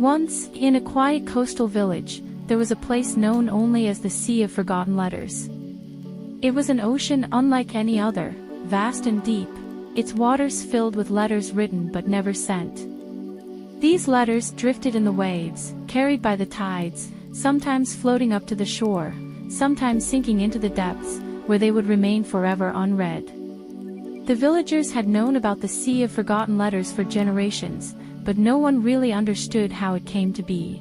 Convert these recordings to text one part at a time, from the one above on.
Once, in a quiet coastal village, there was a place known only as the Sea of Forgotten Letters. It was an ocean unlike any other, vast and deep, its waters filled with letters written but never sent. These letters drifted in the waves, carried by the tides, sometimes floating up to the shore, sometimes sinking into the depths, where they would remain forever unread. The villagers had known about the Sea of Forgotten Letters for generations, but no one really understood how it came to be.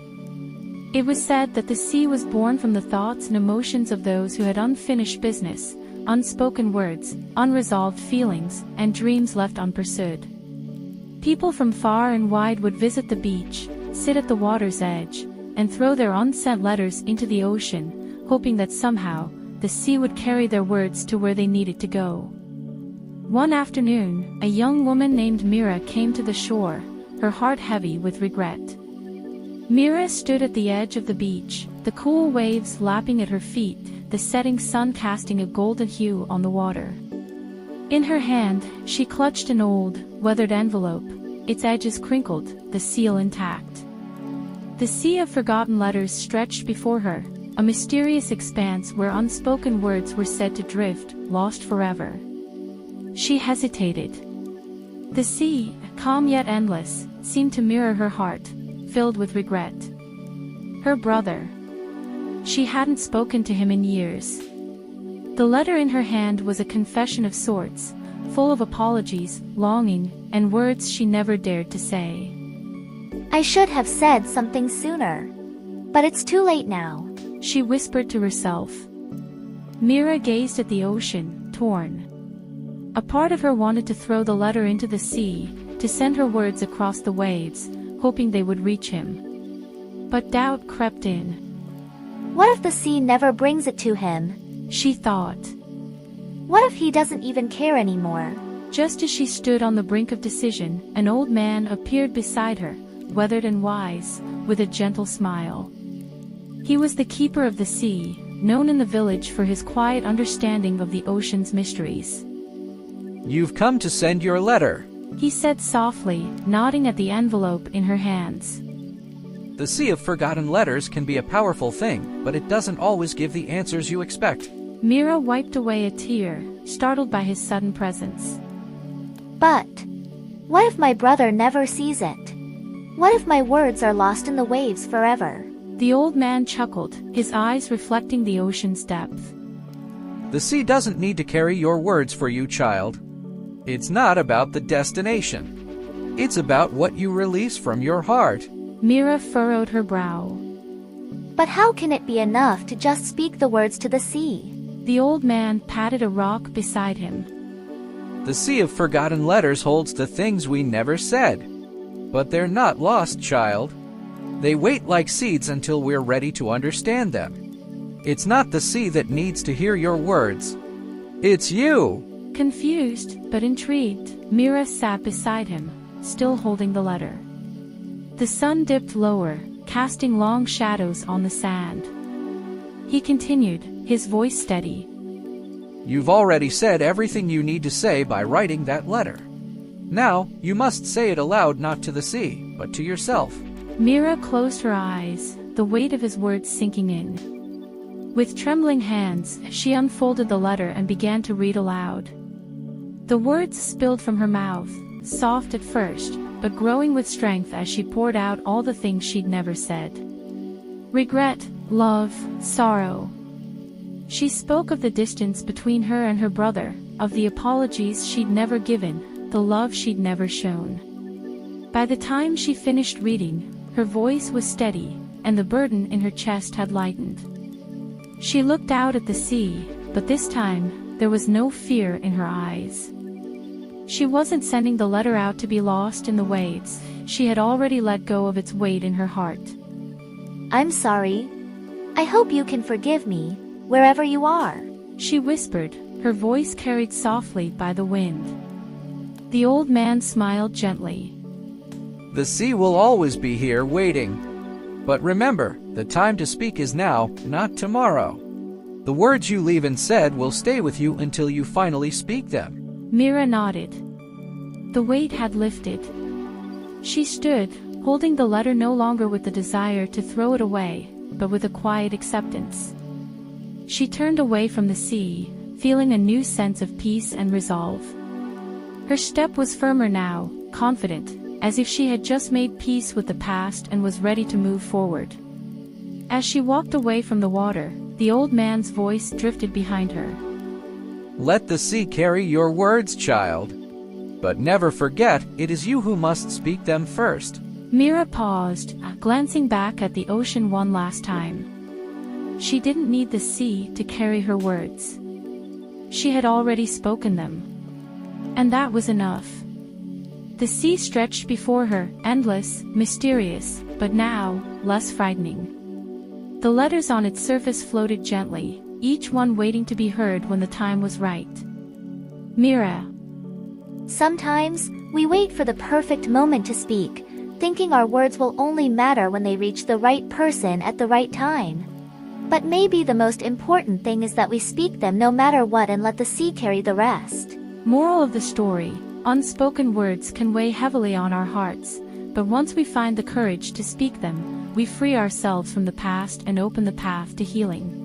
It was said that the sea was born from the thoughts and emotions of those who had unfinished business, unspoken words, unresolved feelings, and dreams left unpursued. People from far and wide would visit the beach, sit at the water's edge, and throw their unsent letters into the ocean, hoping that somehow, the sea would carry their words to where they needed to go. One afternoon, a young woman named Mira came to the shore, her heart heavy with regret. Mira stood at the edge of the beach, the cool waves lapping at her feet, the setting sun casting a golden hue on the water. In her hand, she clutched an old, weathered envelope, its edges crinkled, the seal intact. The Sea of Forgotten Letters stretched before her, a mysterious expanse where unspoken words were said to drift, lost forever. She hesitated. The sea, calm yet endless, seemed to mirror her heart, filled with regret. Her brother. She hadn't spoken to him in years. The letter in her hand was a confession of sorts, full of apologies, longing, and words she never dared to say. I should have said something sooner. But it's too late now, she whispered to herself. Mira gazed at the ocean, torn. A part of her wanted to throw the letter into the sea, to send her words across the waves, hoping they would reach him. But doubt crept in. What if the sea never brings it to him? She thought. What if he doesn't even care anymore? Just as she stood on the brink of decision, an old man appeared beside her, weathered and wise, with a gentle smile. He was the keeper of the sea, known in the village for his quiet understanding of the ocean's mysteries. You've come to send your letter, he said softly, nodding at the envelope in her hands. The Sea of Forgotten Letters can be a powerful thing, but it doesn't always give the answers you expect. Mira wiped away a tear, startled by his sudden presence. But what if my brother never sees it? What if my words are lost in the waves forever? The old man chuckled, his eyes reflecting the ocean's depth. The sea doesn't need to carry your words for you, child. It's not about the destination. It's about what you release from your heart. Mira furrowed her brow. But how can it be enough to just speak the words to the sea? The old man patted a rock beside him. The Sea of Forgotten Letters holds the things we never said. But they're not lost, child. They wait like seeds until we're ready to understand them. It's not the sea that needs to hear your words. It's you! Confused, but intrigued, Mira sat beside him, still holding the letter. The sun dipped lower, casting long shadows on the sand. He continued, his voice steady. You've already said everything you need to say by writing that letter. Now, you must say it aloud, not to the sea, but to yourself. Mira closed her eyes, the weight of his words sinking in. With trembling hands, she unfolded the letter and began to read aloud. The words spilled from her mouth, soft at first, but growing with strength as she poured out all the things she'd never said. Regret, love, sorrow. She spoke of the distance between her and her brother, of the apologies she'd never given, the love she'd never shown. By the time she finished reading, her voice was steady, and the burden in her chest had lightened. She looked out at the sea, but this time, there was no fear in her eyes. She wasn't sending the letter out to be lost in the waves, she had already let go of its weight in her heart. I'm sorry. I hope you can forgive me, wherever you are, she whispered, her voice carried softly by the wind. The old man smiled gently. The sea will always be here waiting. But remember, the time to speak is now, not tomorrow. The words you leave unsaid will stay with you until you finally speak them. Mira nodded. The weight had lifted. She stood, holding the letter no longer with the desire to throw it away, but with a quiet acceptance. She turned away from the sea, feeling a new sense of peace and resolve. Her step was firmer now, confident, as if she had just made peace with the past and was ready to move forward. As she walked away from the water, the old man's voice drifted behind her. Let the sea carry your words, child. But never forget, it is you who must speak them first. Mira paused, glancing back at the ocean one last time. She didn't need the sea to carry her words. She had already spoken them. And that was enough. The sea stretched before her, endless, mysterious, but now, less frightening. The letters on its surface floated gently, each one waiting to be heard when the time was right. Mira. Sometimes, we wait for the perfect moment to speak, thinking our words will only matter when they reach the right person at the right time. But maybe the most important thing is that we speak them no matter what and let the sea carry the rest. Moral of the story: unspoken words can weigh heavily on our hearts, but once we find the courage to speak them, we free ourselves from the past and open the path to healing.